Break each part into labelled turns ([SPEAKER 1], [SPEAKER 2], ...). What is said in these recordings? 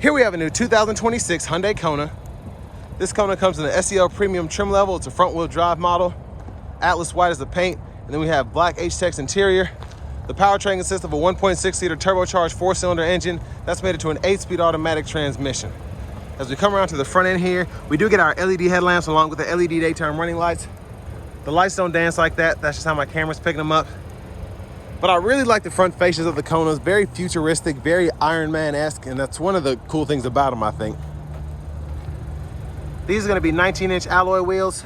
[SPEAKER 1] Here we have a new 2026 Hyundai Kona. This Kona comes in the SEL premium trim level. It's a front wheel drive model. Atlas white is the paint. And then we have black H-Tex interior. The powertrain consists of a 1.6 liter turbocharged 4-cylinder engine that's made it to an 8-speed automatic transmission. As we come around to the front end here, we do get our LED headlamps along with the LED daytime running lights. The lights don't dance like that. That's just how my camera's picking them up. But I really like the front fascias of the Konas. Very futuristic, very Iron Man-esque, and that's one of the cool things about them, I think. These are gonna be 19-inch alloy wheels.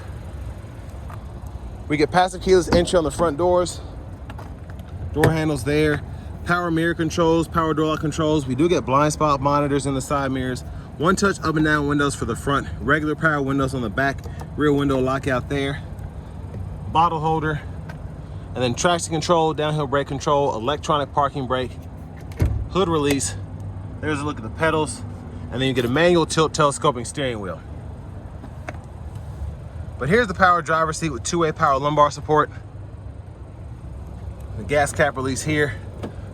[SPEAKER 1] We get passive keyless entry on the front doors. Door handles there. Power mirror controls, power door lock controls. We do get blind spot monitors in the side mirrors. One-touch up and down windows for the front. Regular power windows on the back. Rear window lockout there. Bottle holder. And then traction control, downhill brake control, electronic parking brake, hood release. There's a look at the pedals. And then you get a manual tilt telescoping steering wheel. But here's the power driver's seat with two-way power lumbar support. The gas cap release here.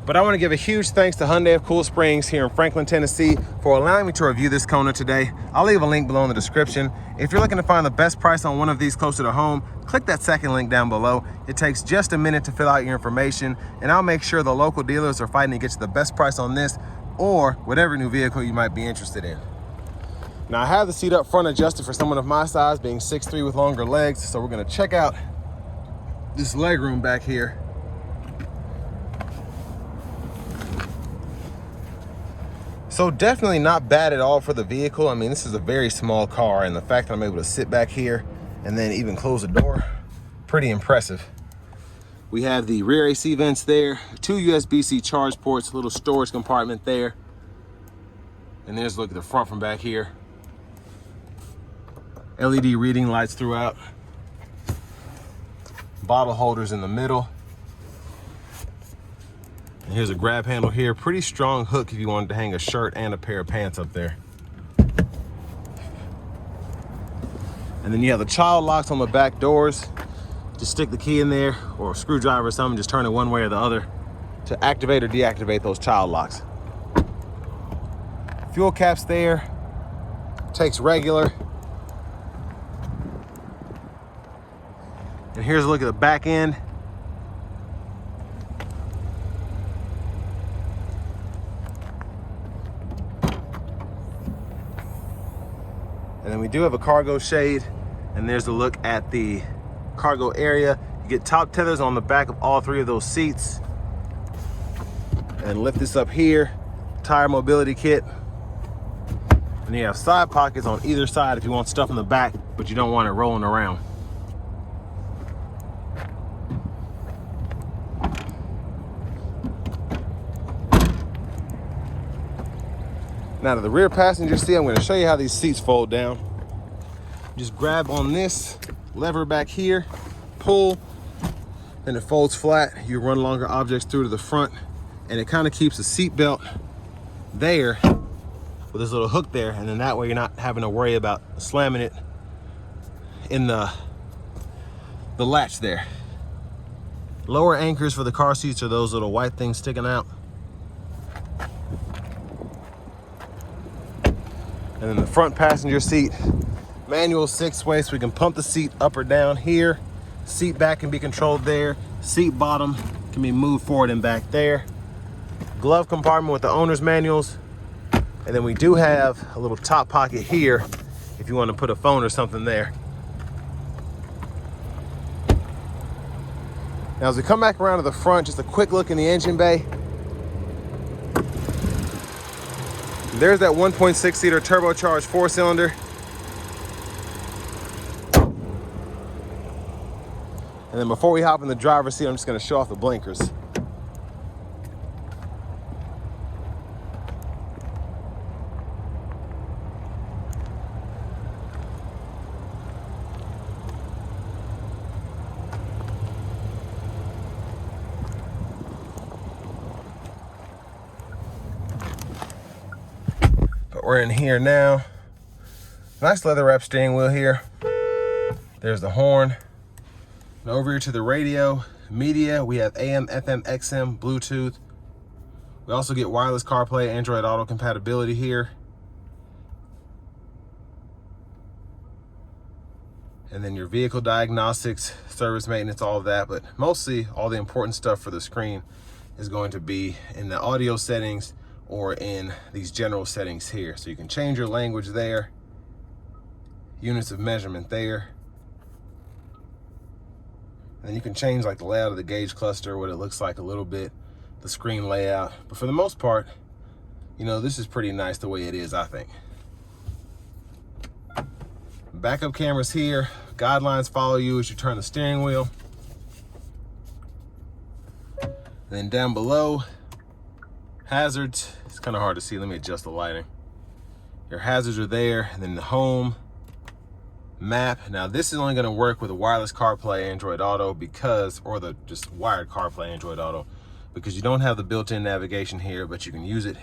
[SPEAKER 1] But I want to give a huge thanks to Hyundai of Cool Springs here in Franklin, Tennessee for allowing me to review this Kona today. I'll leave a link below in the description. If you're looking to find the best price on one of these closer to home, click that second link down below. It takes just a minute to fill out your information, and I'll make sure the local dealers are fighting to get you the best price on this or whatever new vehicle you might be interested in. Now, I have the seat up front adjusted for someone of my size, being 6'3" with longer legs, so we're gonna check out this leg room back here. So definitely not bad at all for the vehicle. I mean, this is a very small car, and the fact that I'm able to sit back here and then even close the door, pretty impressive. We have the rear AC vents there, two USB-C charge ports, a little storage compartment there. And there's a look at the front from back here. LED reading lights throughout. Bottle holders in the middle. And here's a grab handle here. Pretty strong hook if you wanted to hang a shirt and a pair of pants up there. And then you have the child locks on the back doors. Just stick the key in there or a screwdriver or something, just turn it one way or the other to activate or deactivate those child locks. Fuel caps there. Takes regular. And here's a look at the back end. And then we do have a cargo shade, and there's a look at the cargo area. You get top tethers on the back of all three of those seats. And lift this up here, tire mobility kit. And you have side pockets on either side if you want stuff in the back, but you don't want it rolling around. Now to the rear passenger seat, I'm going to show you how these seats fold down. Just grab on this lever back here, pull, then it folds flat. You run longer objects through to the front, and it kind of keeps the seat belt there with this little hook there, and then that way you're not having to worry about slamming it in the latch there. Lower anchors for the car seats are those little white things sticking out. And then the front passenger seat, manual 6-way, so we can pump the seat up or down here. Seat back can be controlled there. Seat bottom can be moved forward and back there. Glove compartment with the owner's manuals. And then we do have a little top pocket here if you want to put a phone or something there. Now as we come back around to the front, just a quick look in the engine bay. There's that 1.6 liter turbocharged 4-cylinder. And then before we hop in the driver's seat, I'm just going to show off the blinkers. We're in here now. Nice leather wrap steering wheel here. There's the horn. And over here to the radio, media, we have AM, FM, XM, Bluetooth. We also get wireless CarPlay, Android Auto compatibility here. and then your vehicle diagnostics, service maintenance, all of that. But mostly all the important stuff for the screen is going to be in the audio settings or in these general settings here. So you can change your language there, units of measurement there. And then you can change like the layout of the gauge cluster, what it looks like a little bit, the screen layout. But for the most part, you know, this is pretty nice the way it is, I think. Backup cameras here. Guidelines follow you as you turn the steering wheel. And then down below, hazards. It's kind of hard to see. Let me adjust the lighting. Your hazards are there. And then the home, map. Now this is only going to work with a wireless CarPlay Android Auto because, or the just wired CarPlay Android Auto, because you don't have the built-in navigation here, but you can use it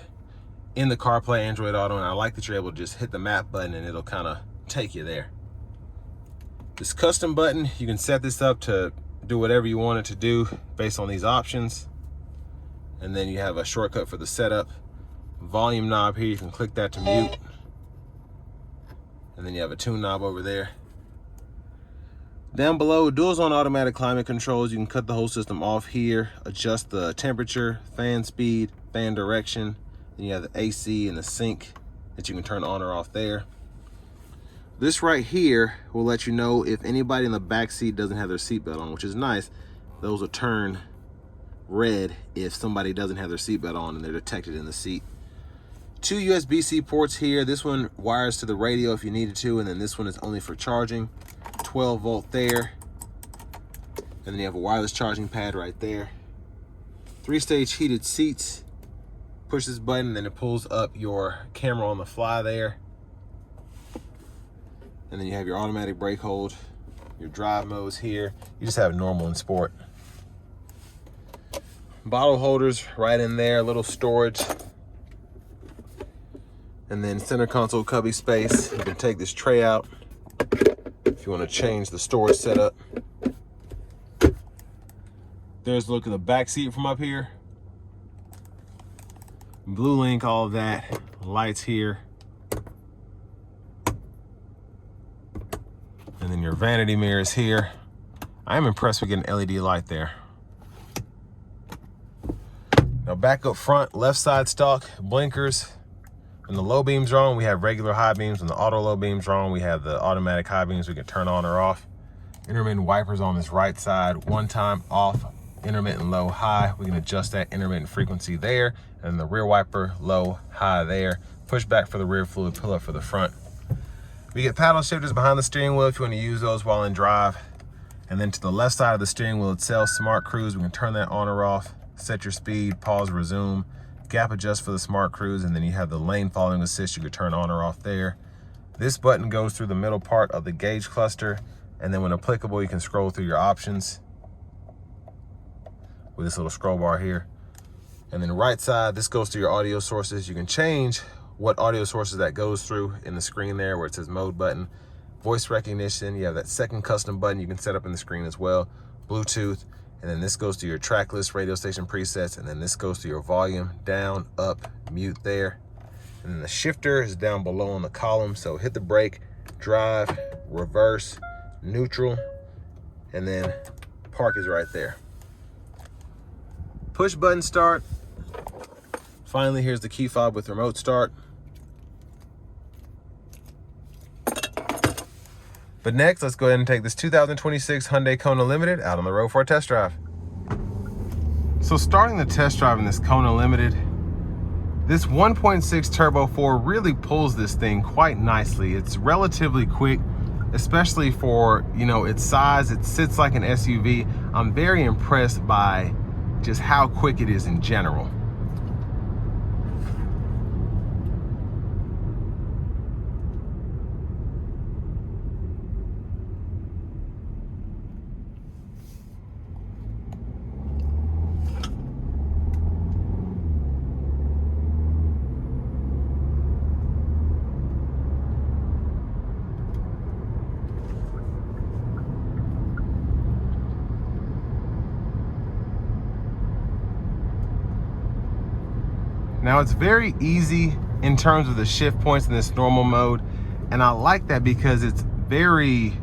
[SPEAKER 1] in the CarPlay Android Auto. And I like that you're able to just hit the map button and it'll kind of take you there. This custom button, you can set this up to do whatever you want it to do based on these options. And then you have a shortcut for the setup. Volume knob here, you can click that to mute. And then you have a tune knob over there. Down below, dual zone automatic climate controls. You can cut the whole system off here, adjust the temperature, fan speed, fan direction. Then you have the AC and the sync that you can turn on or off there. This right here will let you know if anybody in the back seat doesn't have their seatbelt on, which is nice. Those will turn red if somebody doesn't have their seatbelt on and they're detected in the seat. 2 USB-C ports here. This one wires to the radio if you needed to, and then this one is only for charging. 12 volt there. And then you have a wireless charging pad right there. 3-stage heated seats. Push this button, then it pulls up your camera on the fly there. And then you have your automatic brake hold, your drive modes here. You just have normal and sport. Bottle holders right in there, a little storage. And then center console cubby space. You can take this tray out if you want to change the storage setup. There's a look at the back seat from up here. Blue link, all of that. Lights here. And then your vanity mirrors here. I am impressed with getting an LED light there. Now back up front, left side stock, blinkers. When the low beams are on, we have regular high beams. When the auto low beams are on, we have the automatic high beams we can turn on or off. Intermittent wipers on this right side, one time off, intermittent low, high. We can adjust that intermittent frequency there. And the rear wiper, low, high there. Push back for the rear fluid, pull up for the front. We get paddle shifters behind the steering wheel if you want to use those while in drive. And then to the left side of the steering wheel itself, smart cruise, we can turn that on or off, set your speed, pause, resume, gap adjust for the smart cruise, and then you have the lane following assist you could turn on or off there. This button goes through the middle part of the gauge cluster, and then when applicable, you can scroll through your options with this little scroll bar here. And then right side, this goes to your audio sources. You can change what audio sources that goes through in the screen there where it says mode button. Voice recognition, you have that second custom button you can set up in the screen as well. Bluetooth, and then this goes to your track list, radio station presets, and then this goes to your volume, down, up, mute there. And then the shifter is down below on the column, so hit the brake, drive, reverse, neutral, and then park is right there. Push button start. Finally, here's the key fob with remote start. But next, let's go ahead and take this 2026 Hyundai Kona Limited out on the road for a test drive. So starting the test drive in this Kona Limited, this 1.6 Turbo 4 really pulls this thing quite nicely. It's relatively quick, especially for, you know, its size. It sits like an SUV. I'm very impressed by just how quick it is in general. Now it's very easy in terms of the shift points in this normal mode, and I like that because it's very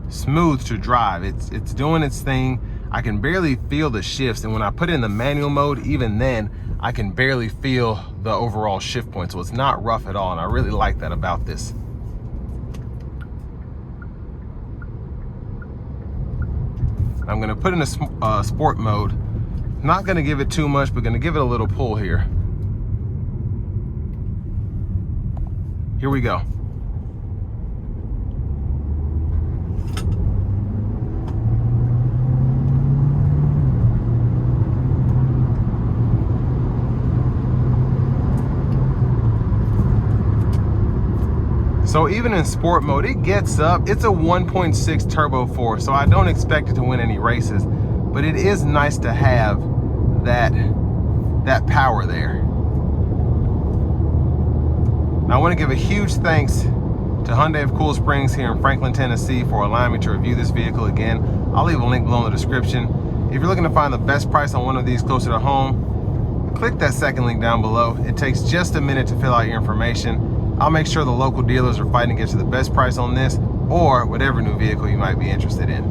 [SPEAKER 1] smooth to drive. It's doing its thing. I can barely feel the shifts, and when I put it in the manual mode, even then I can barely feel the overall shift point. So it's not rough at all, and I really like that about this. I'm gonna put in a sport mode. Not gonna give it too much, but gonna give it a little pull here. Here we go. So even in sport mode, it gets up. It's a 1.6 turbo 4, so I don't expect it to win any races, but it is nice to have that power there. Now I want to give a huge thanks to Hyundai of Cool Springs here in Franklin, Tennessee for allowing me to review this vehicle again. I'll leave a link below in the description. If you're looking to find the best price on one of these closer to home, click that second link down below. It takes just a minute to fill out your information. I'll make sure the local dealers are fighting to get you the best price on this or whatever new vehicle you might be interested in.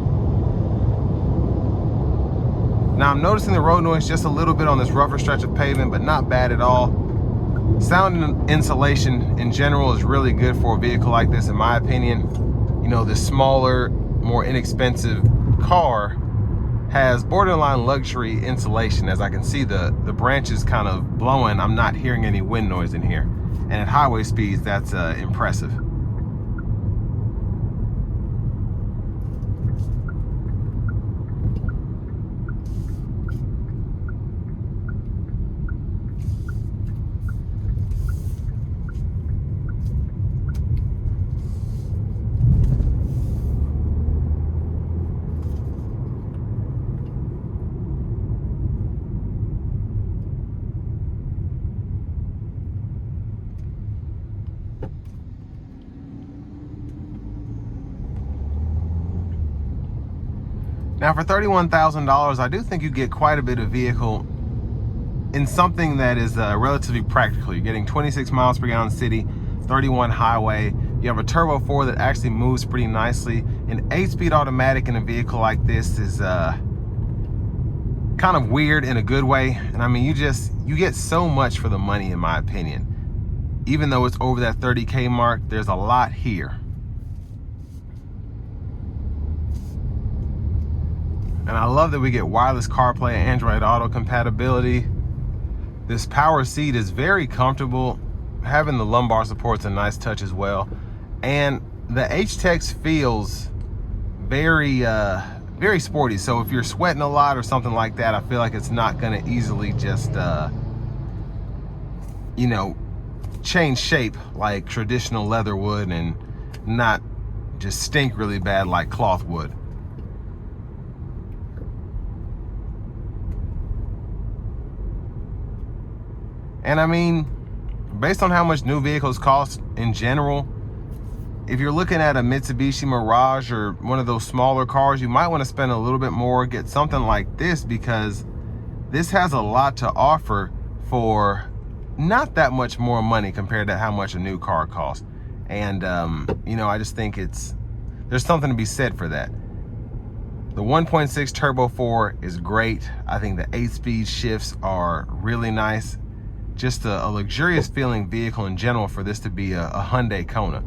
[SPEAKER 1] Now I'm noticing the road noise just a little bit on this rougher stretch of pavement, but not bad at all. Sound and insulation in general is really good for a vehicle like this, in my opinion. You know, this smaller, more inexpensive car has borderline luxury insulation. As I can see the branches kind of blowing, I'm not hearing any wind noise in here. And at highway speeds, that's impressive. Now for $31,000, I do think you get quite a bit of vehicle in something that is relatively practical. You're getting 26 miles per gallon city, 31 highway. You have a turbo 4 that actually moves pretty nicely. An 8-speed automatic in a vehicle like this is kind of weird in a good way. And I mean, you get so much for the money, in my opinion. Even though it's over that 30K mark, there's a lot here. And I love that we get wireless CarPlay and Android Auto compatibility. This power seat is very comfortable. Having the lumbar support's a nice touch as well. And the H-Tex feels very, very sporty. So if you're sweating a lot or something like that, I feel like it's not gonna easily just, you know, change shape like traditional leather would and not just stink really bad like cloth would. And I mean, based on how much new vehicles cost in general, if you're looking at a Mitsubishi Mirage or one of those smaller cars, you might want to spend a little bit more, get something like this, because this has a lot to offer for not that much more money compared to how much a new car costs. And, you know, I just think there's something to be said for that. The 1.6 Turbo 4 is great. I think the 8-speed shifts are really nice. Just a luxurious feeling vehicle in general for this to be a Hyundai Kona.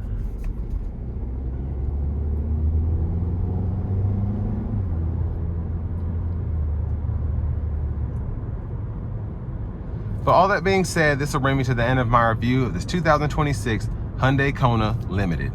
[SPEAKER 1] But all that being said, this will bring me to the end of my review of this 2026 Hyundai Kona Limited.